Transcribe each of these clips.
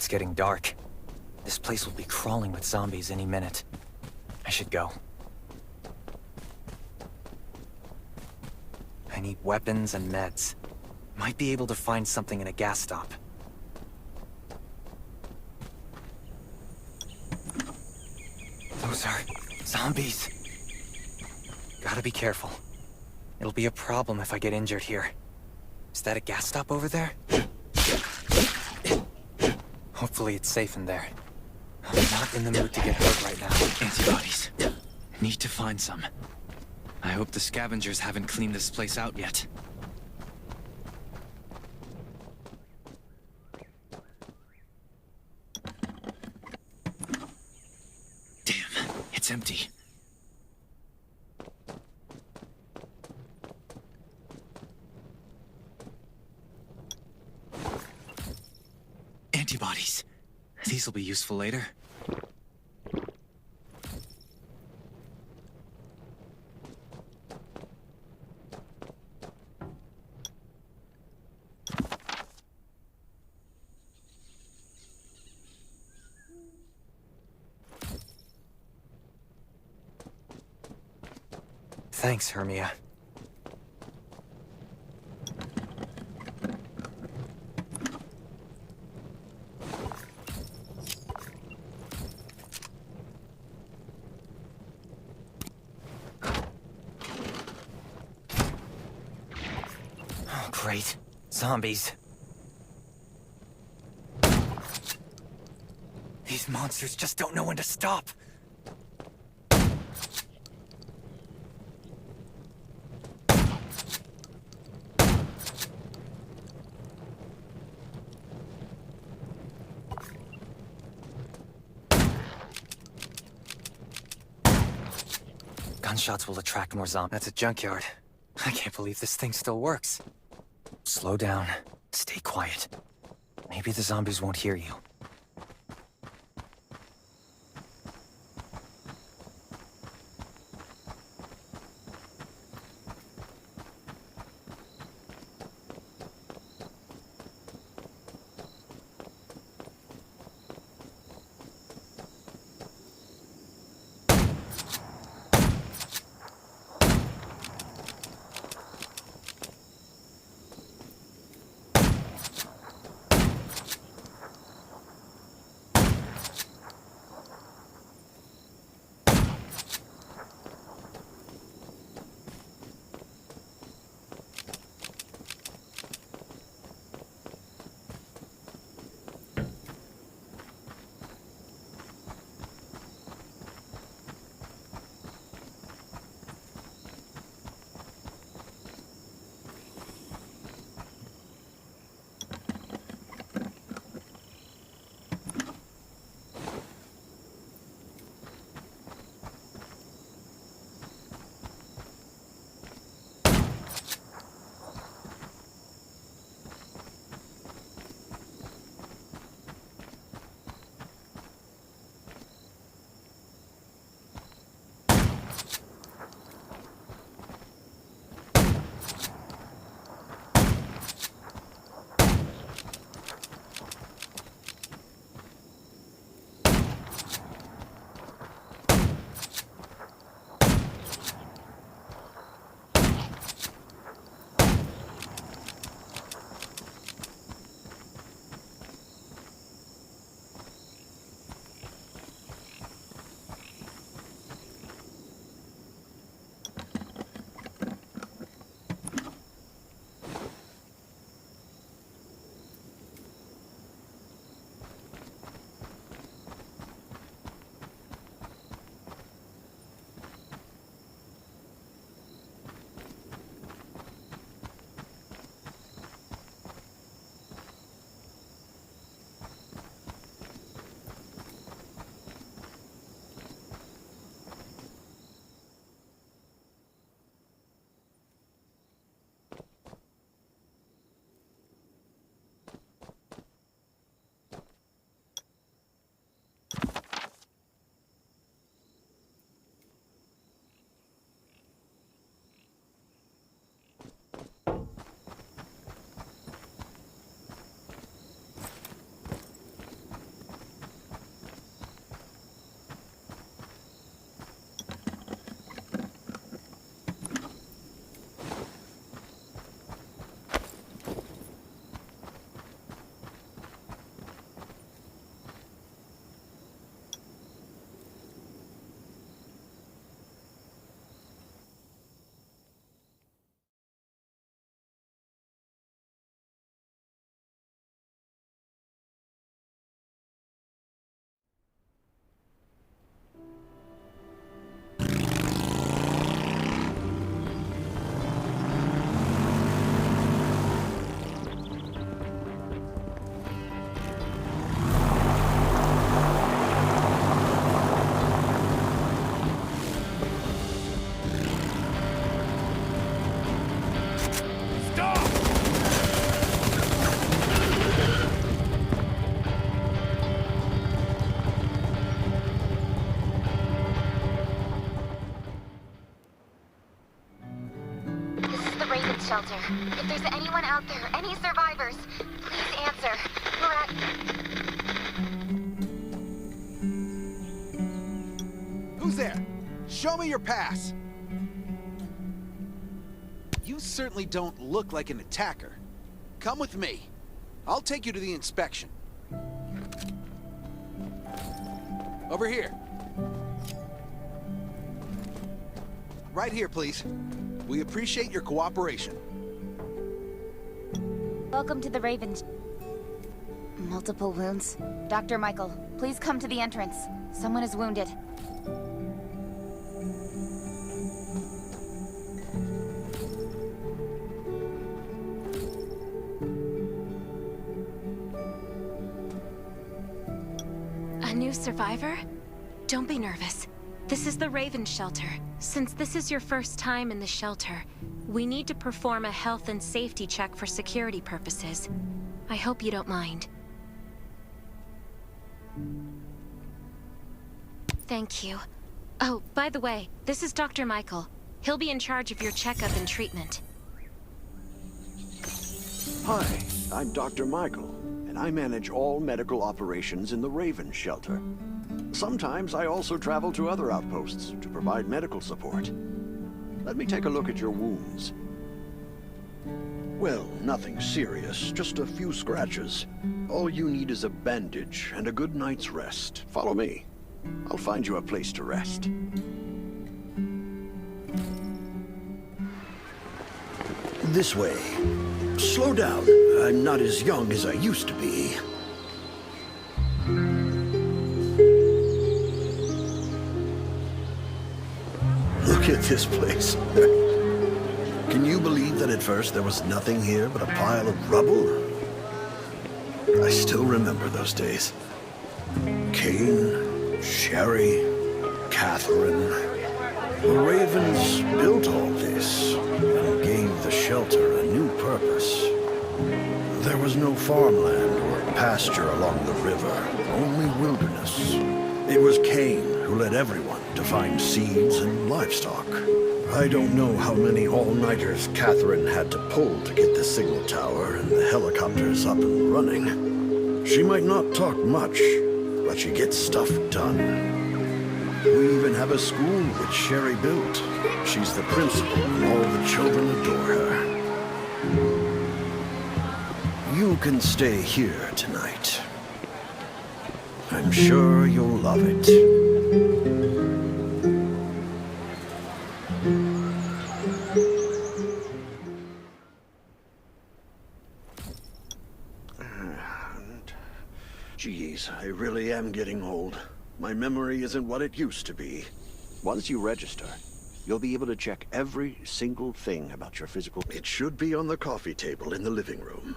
It's getting dark. This place will be crawling with zombies any minute. I should go. I need weapons and meds. Might be able to find something in a gas stop. Those are zombies. Gotta be careful. It'll be a problem if I get injured here. Is that a gas stop over there? Hopefully it's safe in there. I'm not in the mood to get hurt right now. Antibodies. Need to find some. I hope the scavengers haven't cleaned this place out yet. Damn, it's empty. Antibodies. These will be useful later. Thanks, Hermia. Oh, great. Zombies. These monsters just don't know when to stop. Gunshots will attract more zombies. That's a junkyard. I can't believe this thing still works. Slow down. Stay quiet. Maybe the zombies won't hear you. shelter. If there's anyone out there, any survivors, please answer. We're at... Who's there? Show me your pass. You certainly don't look like an attacker. Come with me. I'll take you to the inspection. Over here. Right here, please. We appreciate your cooperation. Welcome to the Ravens. Multiple wounds. Dr. Michael, please come to the entrance. Someone is wounded. A new survivor? Don't be nervous. This is the Raven Shelter. Since this is your first time in the shelter, we need to perform a health and safety check for security purposes. I hope you don't mind. Thank you. Oh, by the way, this is Dr. Michael. He'll be in charge of your checkup and treatment. Hi, I'm Dr. Michael, and I manage all medical operations in the Raven Shelter. Sometimes I also travel to other outposts to provide medical support. Let me take a look at your wounds. Well, nothing serious, just a few scratches. All you need is a bandage and a good night's rest. Follow me. I'll find you a place to rest. This way. Slow down. I'm not as young as I used to be. Look at this place. Can you believe that at first there was nothing here but a pile of rubble? I still remember those days. Kane, Sherry, Catherine. The Ravens built all this and gave the shelter a new purpose. There was no farmland or pasture along the river, only wilderness. It was Kane who led everyone to find seeds and livestock. I don't know how many all-nighters Catherine had to pull to get the signal tower and the helicopters up and running. She might not talk much, but she gets stuff done. We even have a school that Sherry built. She's the principal, and all the children adore her. You can stay here tonight. I'm sure you'll love it. Geez, I really am getting old. My memory isn't what it used to be. Once you register, you'll be able to check every single thing about your physical... It should be on the coffee table in the living room.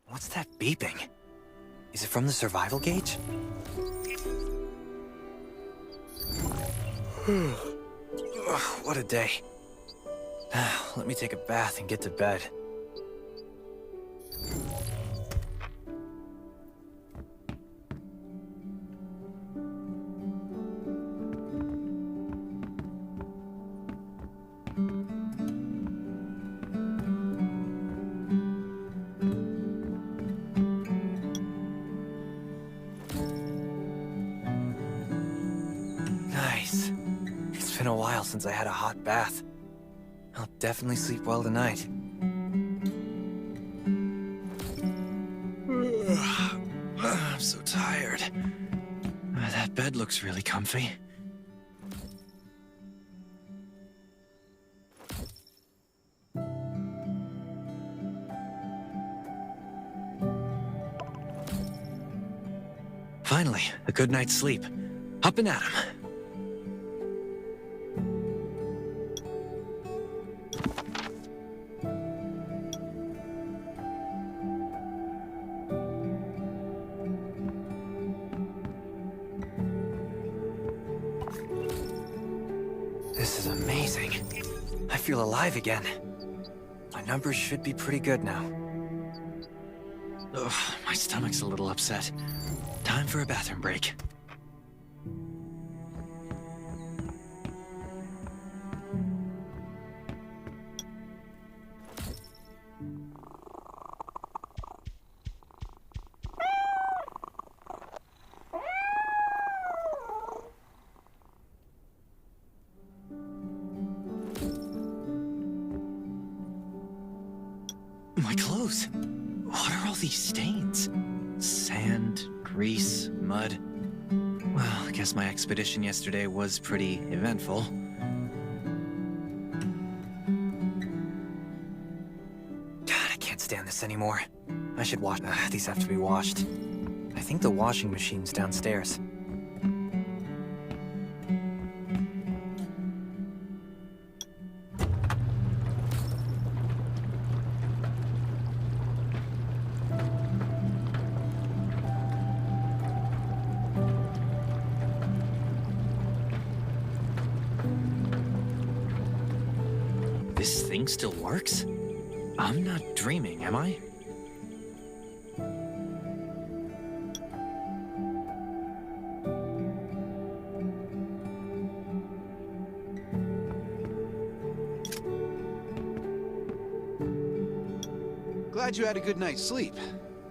What's that beeping? Is it from the survival gauge? Ugh, what a day. Let me take a bath and get to bed. Nice. It's been a while since I had a hot bath. I'll definitely sleep well tonight. I'm so tired. That bed looks really comfy. Finally, a good night's sleep. Up and at 'em. feel alive again. My numbers should be pretty good now. Ugh, my stomach's a little upset. Time for a bathroom break. My clothes. What are all these stains? Sand, grease, mud. Well, I guess my expedition yesterday was pretty eventful. God, I can't stand this anymore. I should wash. These have to be washed. I think the washing machine's downstairs. This thing still works? I'm not dreaming, am I? Glad you had a good night's sleep.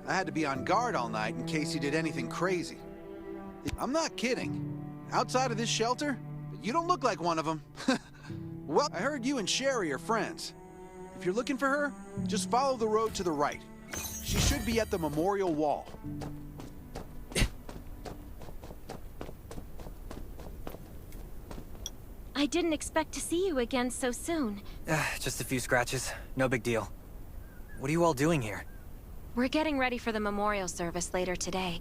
I had to be on guard all night in case you did anything crazy. I'm not kidding. Outside of this shelter, you don't look like one of them. Well, I heard you and Sherry are friends. If you're looking for her, just follow the road to the right. She should be at the memorial wall. I didn't expect to see you again so soon. Just a few scratches. No big deal. What are you all doing here? We're getting ready for the memorial service later today.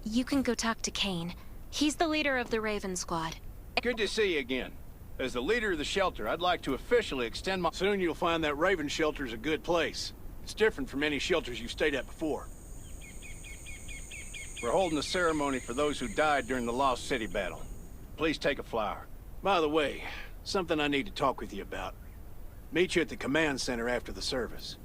You can go talk to Kane. He's the leader of the Raven Squad. Good to see you again. As the leader of the shelter, I'd like to officially extend my... Soon you'll find that Raven shelter's a good place. It's different from any shelters you've stayed at before. We're holding a ceremony for those who died during the Lost City battle. Please take a flower. By the way, something I need to talk with you about. Meet you at the command center after the service.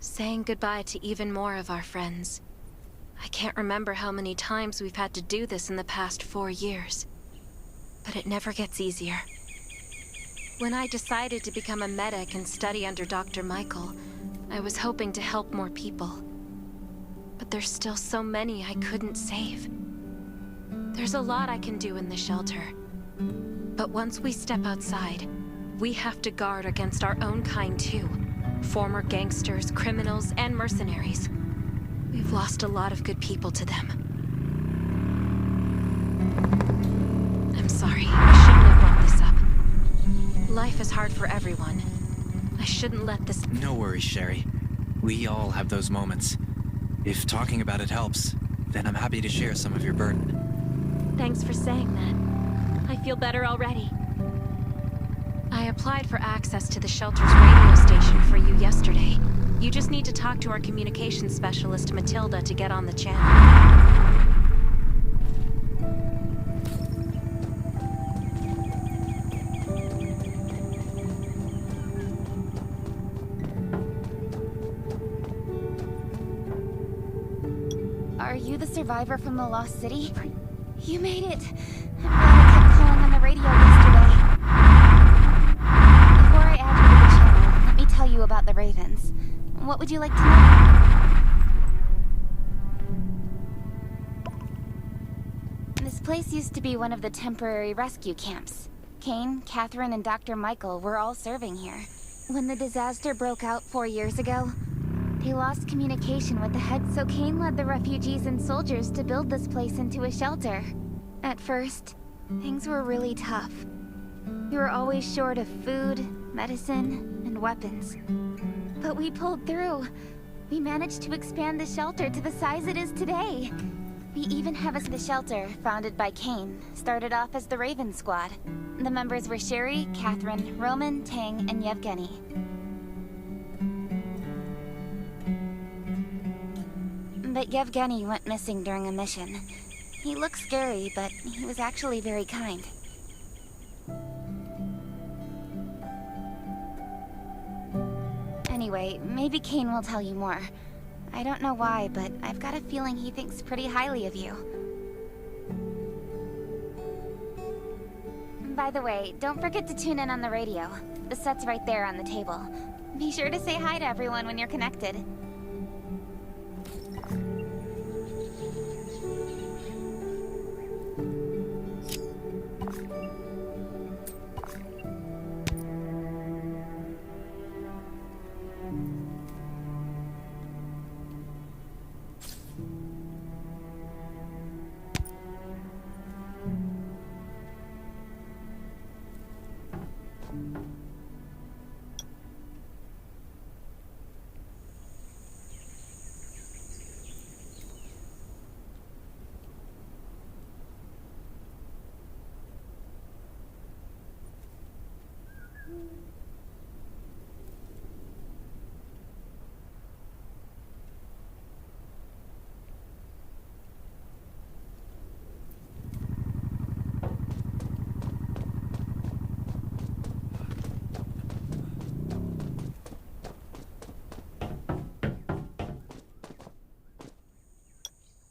Saying goodbye to even more of our friends. I can't remember how many times we've had to do this in the past 4 years. But it never gets easier. When I decided to become a medic and study under Dr. Michael, I was hoping to help more people. But there's still so many I couldn't save. There's a lot I can do in the shelter. But once we step outside, we have to guard against our own kind too. Former gangsters, criminals, and mercenaries. We've lost a lot of good people to them. I'm sorry, I shouldn't have brought this up. Life is hard for everyone. I shouldn't let this... No worries, Sherry. We all have those moments. If talking about it helps, then I'm happy to share some of your burden. Thanks for saying that. I feel better already. I applied for access to the shelter's radio station for you yesterday. You just need to talk to our communications specialist, Matilda, to get on the channel. Are you the survivor from the Lost City? You made it. I'm glad I kept calling on the radio yesterday. Before I add you to the channel, let me tell you about the Ravens. What would you like to know? This place used to be one of the temporary rescue camps. Kane, Catherine, and Dr. Michael were all serving here. When the disaster broke out 4 years ago, They lost communication with the head, so Kane led the refugees and soldiers to build this place into a shelter. At first, things were really tough. We were always short of food, medicine, and weapons. But we pulled through. We managed to expand the shelter to the size it is today. We even have the shelter, founded by Kane, started off as the Raven Squad. The members were Sherry, Catherine, Roman, Tang, and Yevgeny. But Yevgeny went missing during a mission. He looked scary, but he was actually very kind. Anyway, maybe Kane will tell you more. I don't know why, but I've got a feeling he thinks pretty highly of you. By the way, don't forget to tune in on the radio. The set's right there on the table. Be sure to say hi to everyone when you're connected.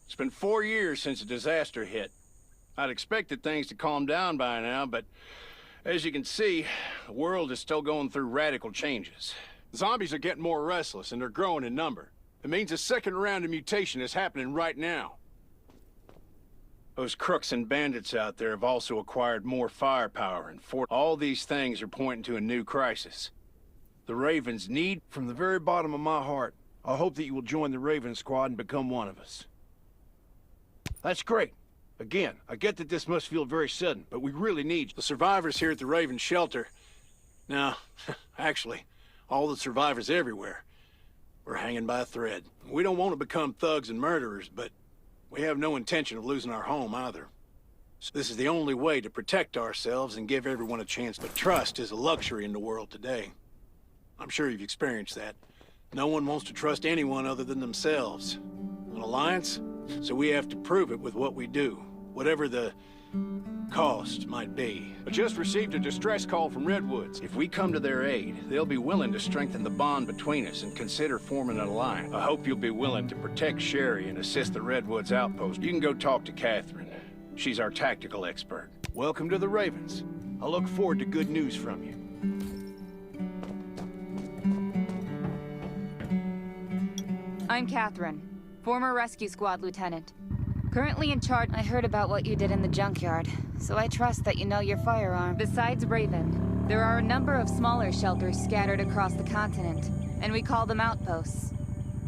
It's been 4 years since the disaster hit. I'd expected things to calm down by now, but as you can see, the world is still going through radical changes. Zombies are getting more restless, and they're growing in number. It means a second round of mutation is happening right now. Those crooks and bandits out there have also acquired more firepower, and all these things are pointing to a new crisis. The Ravens need... From the very bottom of my heart, I hope that you will join the Raven Squad and become one of us. That's great. Again, I get that this must feel very sudden, but we really need you. The survivors here at the Raven shelter... No, actually, all the survivors everywhere. We're hanging by a thread. We don't want to become thugs and murderers, but we have no intention of losing our home either. So this is the only way to protect ourselves and give everyone a chance. But trust is a luxury in the world today. I'm sure you've experienced that. No one wants to trust anyone other than themselves. An alliance? So we have to prove it with what we do, whatever the cost might be. I just received a distress call from Redwoods. If we come to their aid, they'll be willing to strengthen the bond between us and consider forming an alliance. I hope you'll be willing to protect Sherry and assist the Redwoods outpost. You can go talk to Catherine. She's our tactical expert. Welcome to the Ravens. I look forward to good news from you. I'm Catherine, former rescue squad lieutenant. Currently in charge. I heard about what you did in the junkyard, so I trust that you know your firearm. Besides Raven, there are a number of smaller shelters scattered across the continent, and we call them outposts.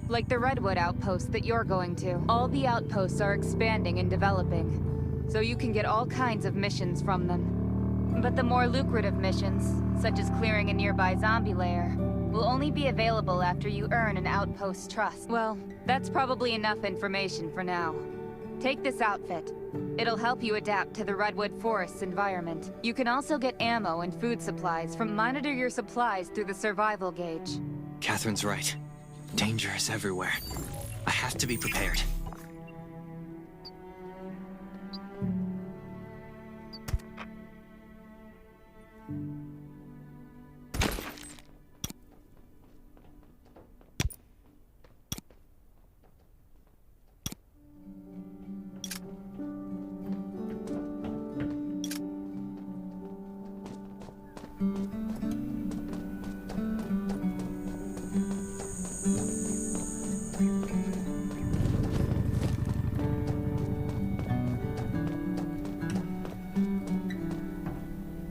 Like the Redwood outpost that you're going to. All the outposts are expanding and developing, so you can get all kinds of missions from them. But the more lucrative missions, such as clearing a nearby zombie lair, will only be available after you earn an outpost trust. Well, that's probably enough information for now. Take this outfit. It'll help you adapt to the Redwood Forest's environment. You can also get ammo and food supplies monitor your supplies through the survival gauge. Catherine's right. Danger is everywhere. I have to be prepared.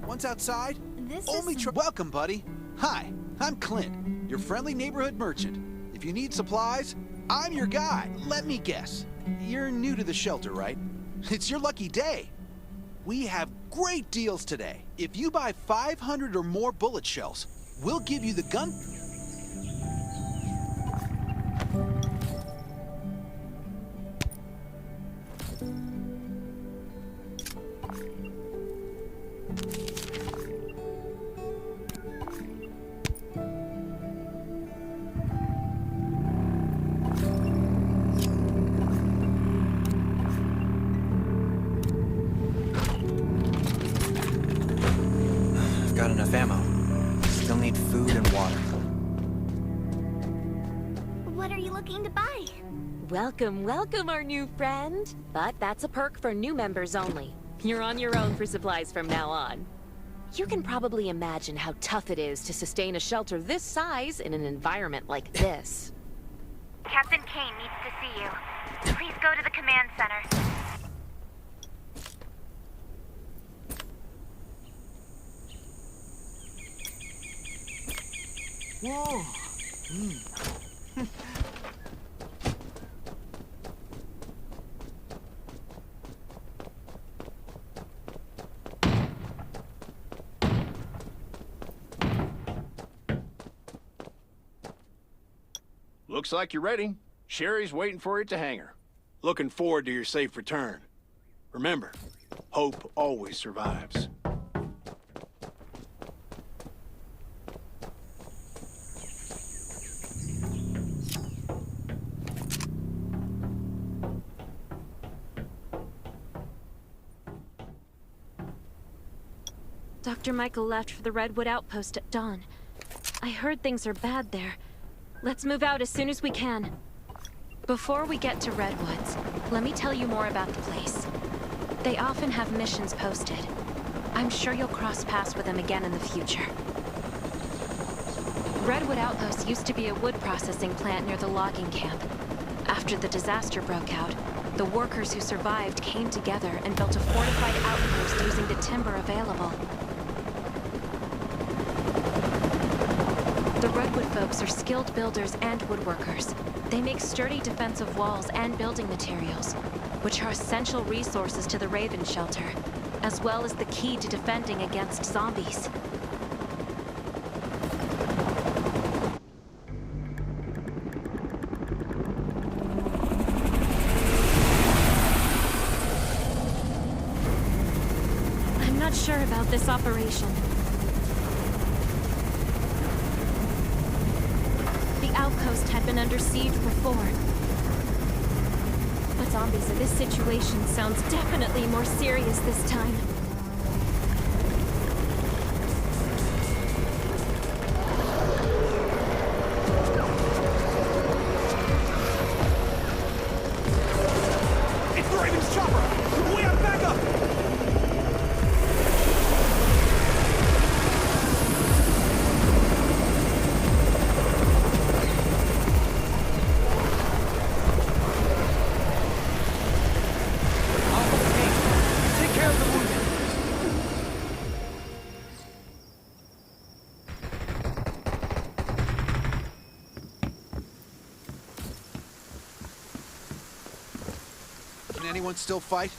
Once outside, This only is... Welcome, buddy. Hi, I'm Clint, your friendly neighborhood merchant. If you need supplies, I'm your guy. Let me guess. You're new to the shelter, right? It's your lucky day. We have great deals today. If you buy 500 or more bullet shells, we'll give you the gun... Got enough ammo. Still need food and water. What are you looking to buy? Welcome, welcome, our new friend. But that's a perk for new members only. You're on your own for supplies from now on. You can probably imagine how tough it is to sustain a shelter this size in an environment like this. Captain Kane needs to see you. Please go to the command center. Whoa. Looks like you're ready. Sherry's waiting for you at the hangar. Looking forward to your safe return. Remember, hope always survives. Dr. Michael left for the Redwood outpost at dawn. I heard things are bad there. Let's move out as soon as we can. Before we get to Redwoods, let me tell you more about the place. They often have missions posted. I'm sure you'll cross paths with them again in the future. Redwood Outpost used to be a wood processing plant near the logging camp. After the disaster broke out, the workers who survived came together and built a fortified outpost using the timber available. The Redwood folks are skilled builders and woodworkers. They make sturdy defensive walls and building materials, which are essential resources to the Raven shelter, as well as the key to defending against zombies. I'm not sure about this operation. The outpost had been under siege before. But zombies in this situation sounds definitely more serious this time. It's the Raven's chopper! We have backup! Take care of the wounded. Can anyone still fight?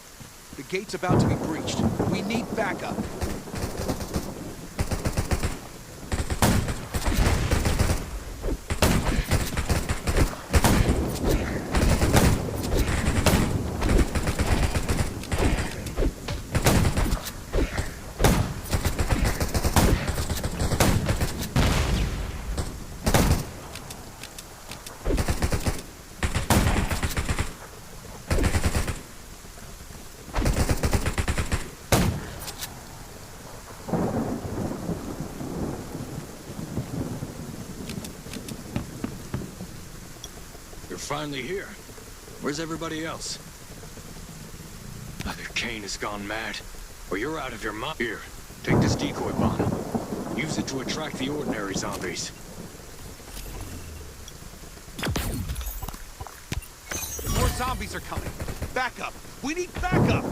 The gate's about to be breached. We need backup. You're finally here. Where's everybody else? Either Kane has gone mad, or you're out of your mind. Here, take this decoy bomb. Use it to attract the ordinary zombies. More zombies are coming. Backup! We need backup!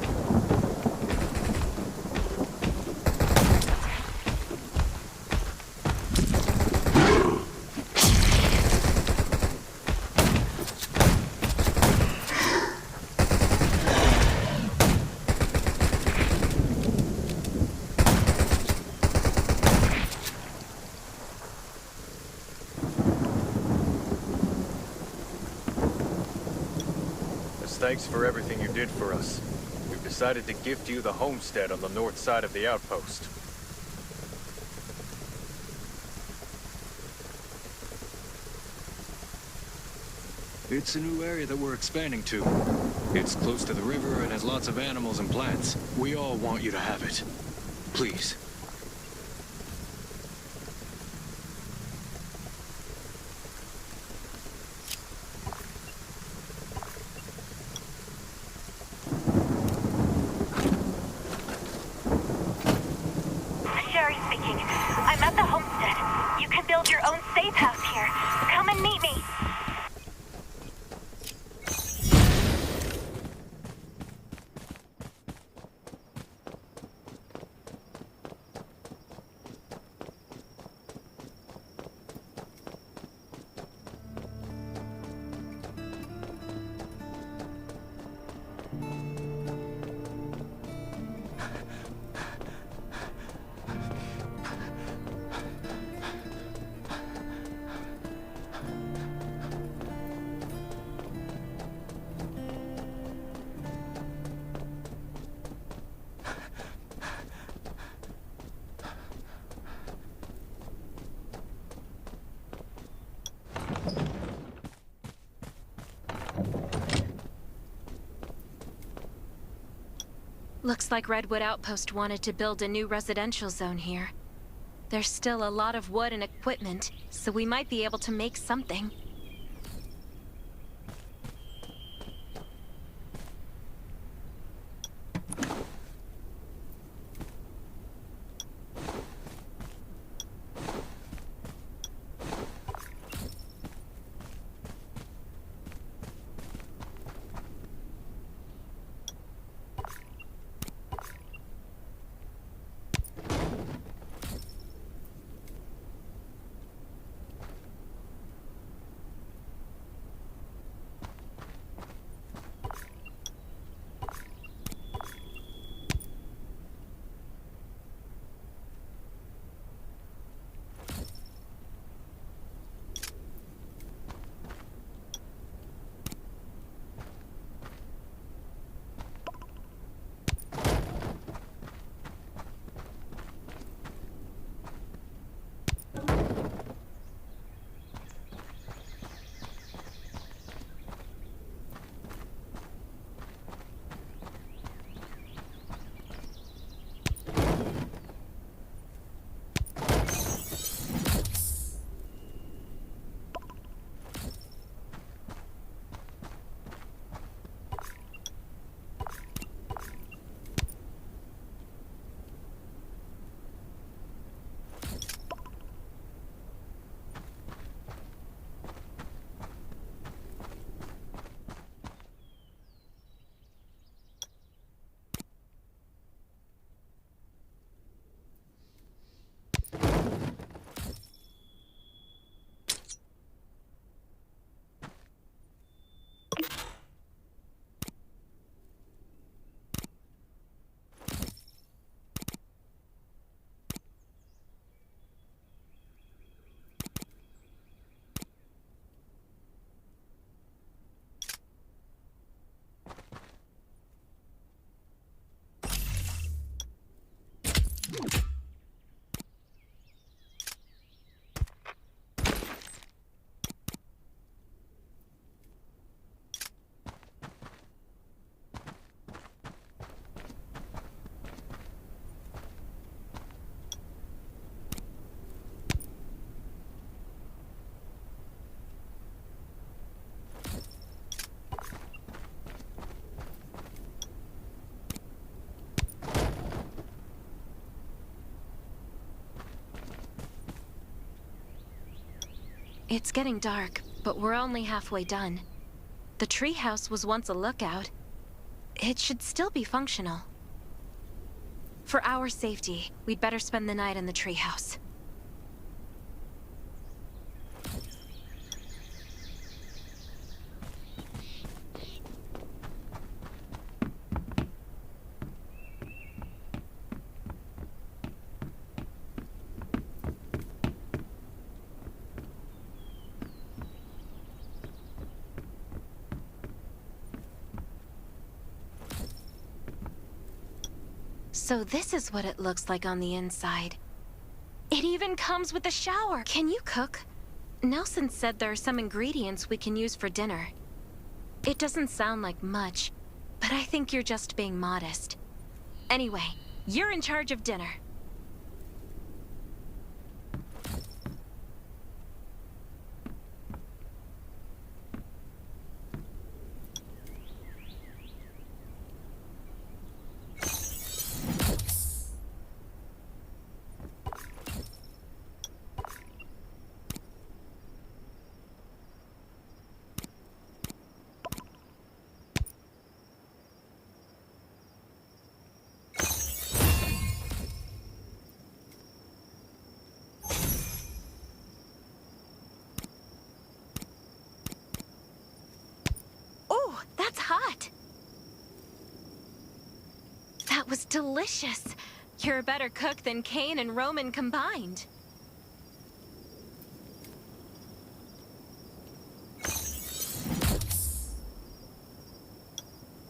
thanks for everything you did for us. We've decided to gift you the homestead on the north side of the outpost. It's a new area that we're expanding to. It's close to the river and has lots of animals and plants. We all want you to have it. Please. Sherry speaking. I'm at the homestead. You can build your own safe house here. Come and meet me. Looks like Redwood Outpost wanted to build a new residential zone here. There's still a lot of wood and equipment, so we might be able to make something. It's getting dark, but we're only halfway done. The treehouse was once a lookout. It should still be functional. For our safety, we'd better spend the night in the treehouse. So this is what it looks like on the inside. It even comes with a shower. Can you cook? Nelson said there are some ingredients we can use for dinner. It doesn't sound like much, but I think you're just being modest. Anyway, you're in charge of dinner. Oh, that's hot. That was delicious. You're a better cook than Kane and Roman combined.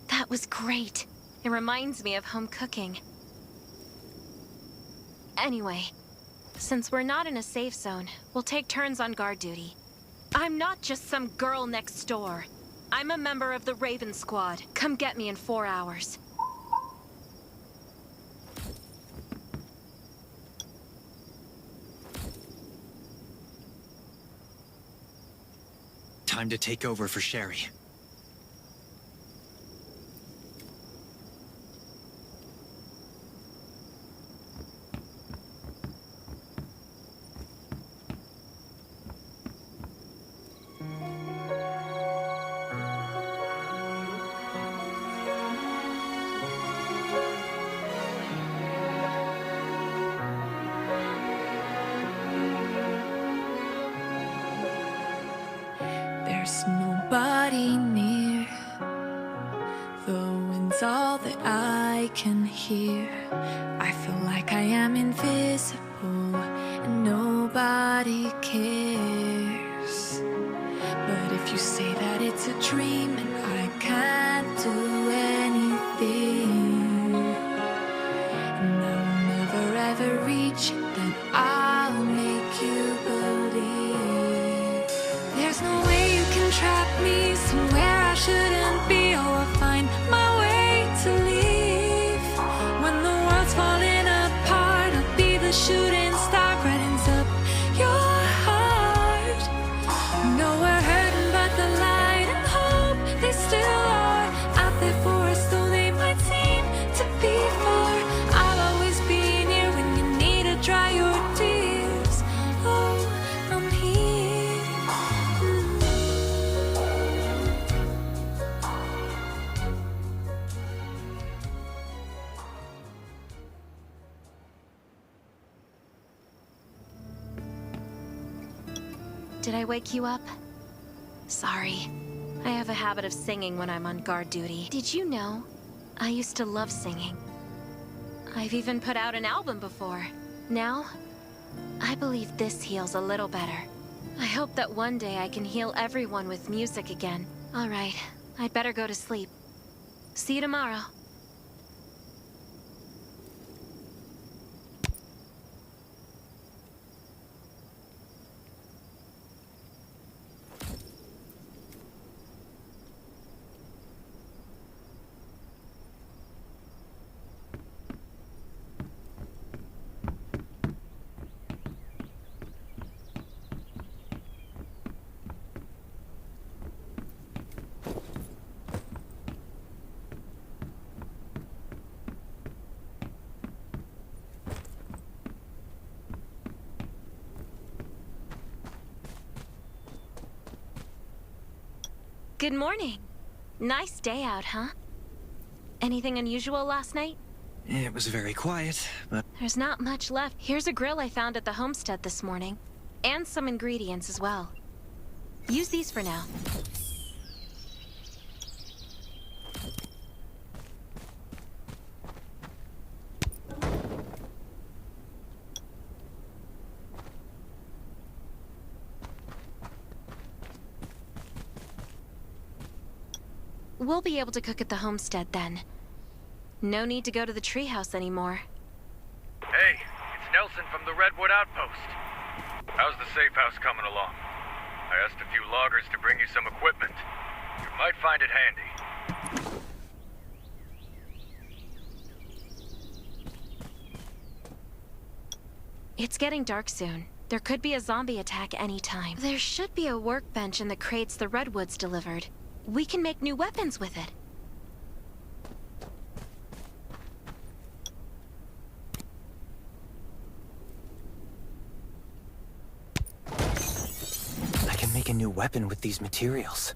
That was great. It reminds me of home cooking. Anyway, since we're not in a safe zone, we'll take turns on guard duty. I'm not just some girl next door. I'm a member of the Raven Squad. Come get me in 4 hours. Time to take over for Sherry. There's nobody near. The wind's all that I can hear. I feel like I am invisible and nobody cares. But if you say that it's a dream and I can't do anything, and I'll never ever reach it, then I'll make you believe. There's no way you can trap me somewhere I shouldn't be, or I'll find my way to leave. When the world's falling apart, I'll be the shooting star, brightens up your heart. No, we're hurting, but the light and hope, they still are out there for us, though they might seem to be far. I'll always be near when you need to dry your tears. Oh, I'm here. Did I wake you up? Sorry. I have a habit of singing when I'm on guard duty. Did you know? I used to love singing. I've even put out an album before. Now, I believe this heals a little better. I hope that one day I can heal everyone with music again. All right, I'd better go to sleep. See you tomorrow. Good morning. Nice day out, huh? Anything unusual last night? It was very quiet, but... There's not much left. Here's a grill I found at the homestead this morning. And some ingredients as well. Use these for now. We'll be able to cook at the homestead then. No need to go to the treehouse anymore. Hey, it's Nelson from the Redwood Outpost. How's the safe house coming along? I asked a few loggers to bring you some equipment. You might find it handy. It's getting dark soon. There could be a zombie attack anytime. There should be a workbench in the crates the Redwoods delivered. We can make new weapons with it. I can make a new weapon with these materials.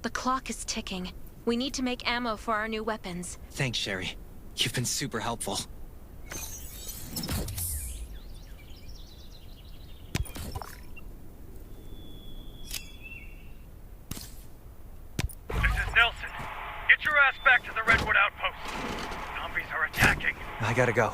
The clock is ticking. We need to make ammo for our new weapons. Thanks, Sherry. You've been super helpful. This is Nelson. Get your ass back to the Redwood Outpost. Zombies are attacking. I gotta go.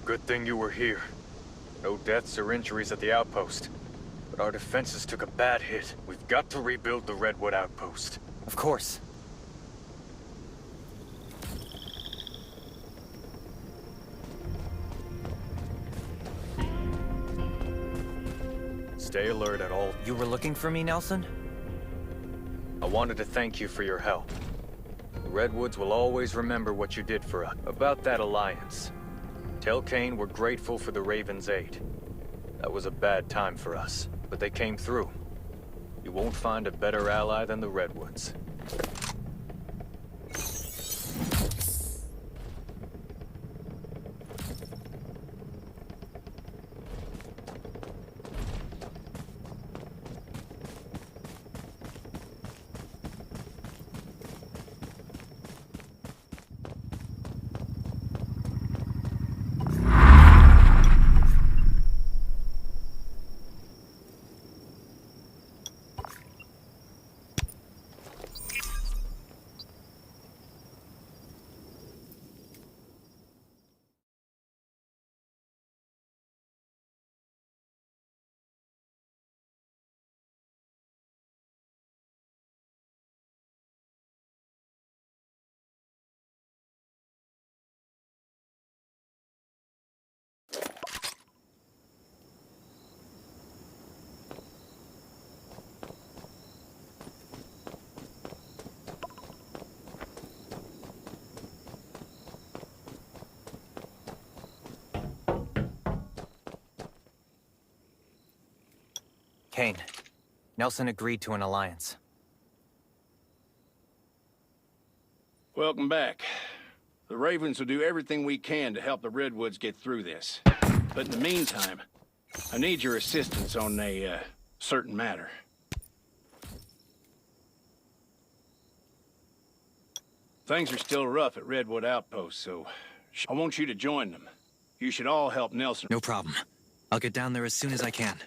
Good thing you were here. No deaths or injuries at the outpost. But our defenses took a bad hit. We've got to rebuild the Redwood Outpost. Of course. Stay alert at all. You were looking for me, Nelson? I wanted to thank you for your help. The Redwoods will always remember what you did for us. About that alliance. Tell Kane we're grateful for the Raven's aid. That was a bad time for us, but they came through. You won't find a better ally than the Redwoods. Kane, Nelson agreed to an alliance. Welcome back. The Ravens will do everything we can to help the Redwoods get through this. But in the meantime, I need your assistance on a, certain matter. Things are still rough at Redwood Outpost, so I want you to join them. You should all help Nelson. No problem. I'll get down there as soon as I can.